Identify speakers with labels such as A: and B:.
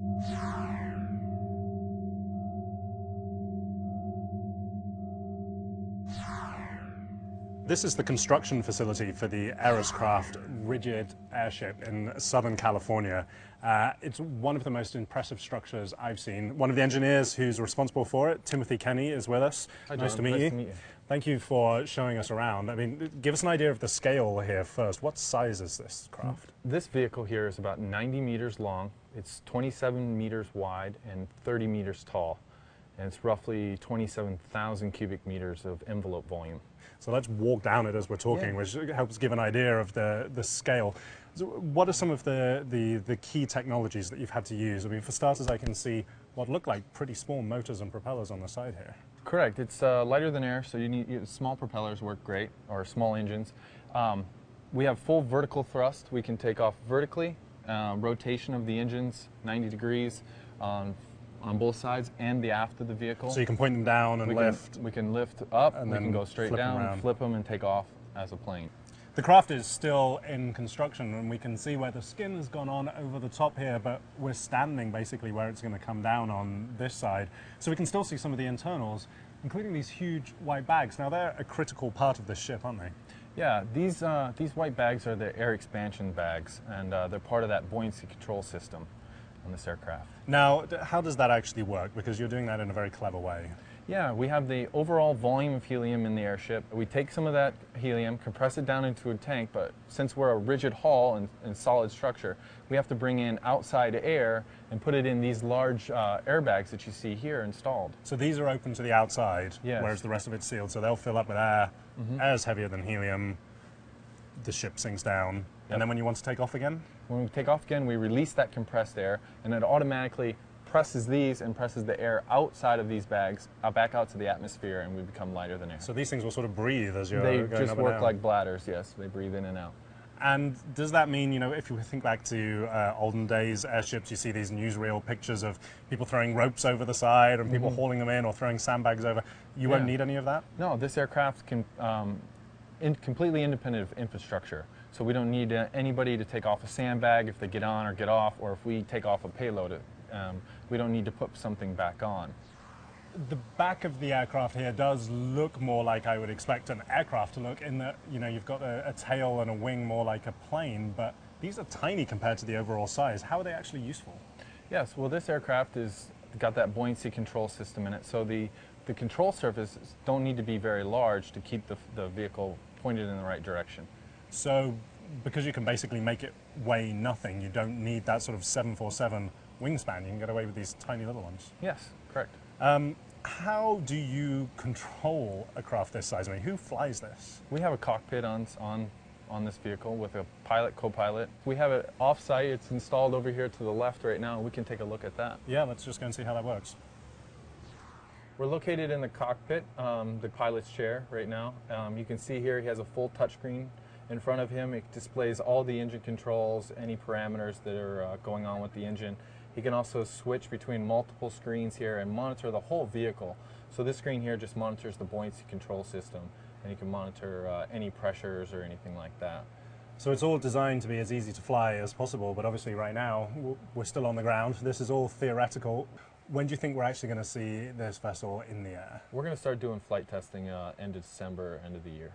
A: This is the construction facility for the Aeroscraft Rigid Airship in Southern California. It's one of the most impressive structures I've seen. One of the engineers who's responsible for it, Timothy Kenny, is with us.
B: Hi, John.
A: Nice to meet you. Thank you for showing us around. I mean, give us an idea of the scale here first. What size is this craft?
B: This vehicle here is about 90 meters long. It's 27 meters wide and 30 meters tall. And it's roughly 27,000 cubic meters of envelope volume.
A: So let's walk down it as we're talking, which helps give an idea of the scale. So what are some of the key technologies that you've had to use? I mean, for starters, I can see what look like pretty small motors and propellers on the side here.
B: Correct. It's lighter than air, so you need small propellers work great, or small engines. We have full vertical thrust. We can take off vertically, rotation of the engines 90 degrees on both sides and the aft of the vehicle.
A: So you can point them down and lift.
B: We can lift up,
A: and
B: we
A: then
B: can go straight down, flip them, and take off as a plane.
A: The craft is still in construction, and we can see where the skin has gone on over the top here, but we're standing basically where it's going to come down on this side. So we can still see some of the internals, including these huge white bags. Now they're a critical part of this ship, aren't they?
B: Yeah, these white bags are the air expansion bags, and they're part of that buoyancy control system on this aircraft.
A: Now, how does that actually work? Because you're doing that in a very clever way.
B: Yeah, we have the overall volume of helium in the airship. We take some of that helium, compress it down into a tank, but since we're a rigid hull and solid structure, we have to bring in outside air and put it in these large airbags that you see here installed.
A: So these are open to the outside, whereas the rest of it's sealed, so they'll fill up with air. Air's heavier than helium, the ship sinks down, and then when you want to take off again?
B: When we take off again, we release that compressed air, and it automatically presses these and presses the air outside of these bags, back out to the atmosphere, and we become lighter than air.
A: So these things will sort of breathe as you're going up and down?
B: They just work like bladders, yes. They breathe in and out.
A: And does that mean, you know, if you think back to olden days airships, you see these newsreel pictures of people throwing ropes over the side and people hauling them in or throwing sandbags over. You won't need any of that?
B: No, this aircraft can completely independent of infrastructure. So we don't need anybody to take off a sandbag if they get on or get off, or if we take off a payload, we don't need to put something back on.
A: The back of the aircraft here does look more like I would expect an aircraft to look, in that, you know, you've got a tail and a wing more like a plane, but these are tiny compared to the overall size. How are they actually useful?
B: Yes, well, this aircraft has got that buoyancy control system in it, so the control surfaces don't need to be very large to keep the vehicle pointed in the right direction. So
A: because you can basically make it weigh nothing, you don't need that sort of 747 wingspan. You can get away with these tiny little ones.
B: Yes, correct.
A: How do you control a craft this size? I mean, who flies this?
B: We have a cockpit on this vehicle with a pilot, co-pilot. We have it off-site. It's installed over here to the left right now. We can take a look at that.
A: Yeah, let's just go and see how that works.
B: We're located in the cockpit, the pilot's chair right now. You can see here he has a full touchscreen in front of him. It displays all the engine controls, any parameters that are going on with the engine. He can also switch between multiple screens here and monitor the whole vehicle. So this screen here just monitors the buoyancy control system, and you can monitor any pressures or anything like that.
A: So it's all designed to be as easy to fly as possible, but obviously right now we're still on the ground. This is all theoretical. When do you think we're actually going to see this vessel in the air?
B: We're going to start doing flight testing end of December, end of the year.